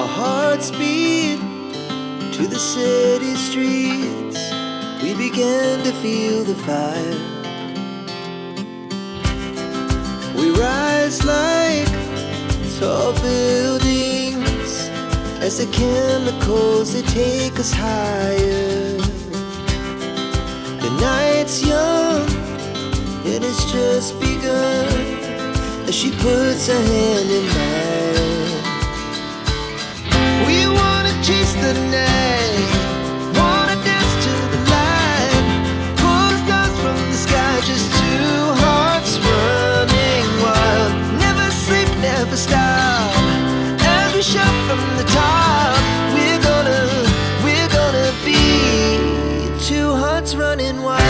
Our hearts beat to the city streets. We began to feel the fire. We rise like tall buildings as the chemicals, they take us higher. The night's young, it has just begun, as she puts her hand in mine. We wanna chase the night, wanna dance to the light, pull the stars from the sky, just two hearts running wild. Never sleep, never stop, as we shout from the top. We're gonna be two hearts running wild.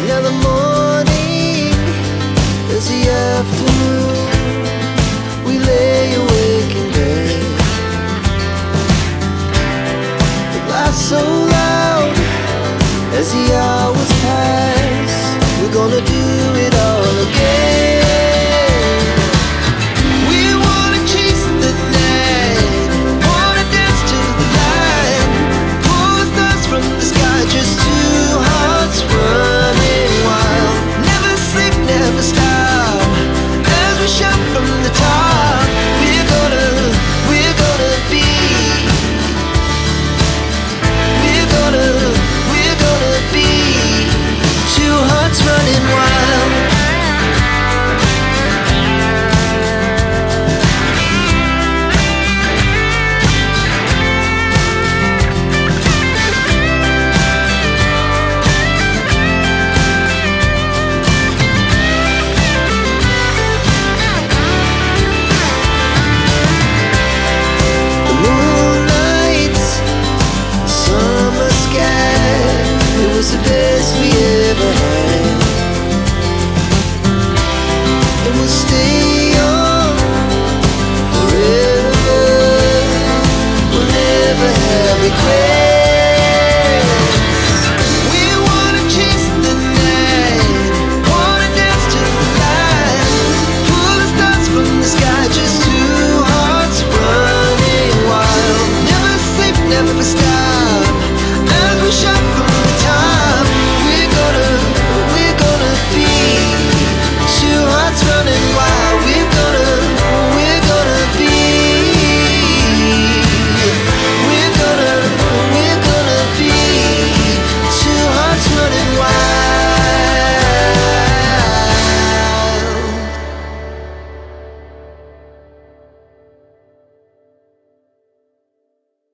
Now the morning is the afternoon. We lay awake in bed. The laughs so loud as the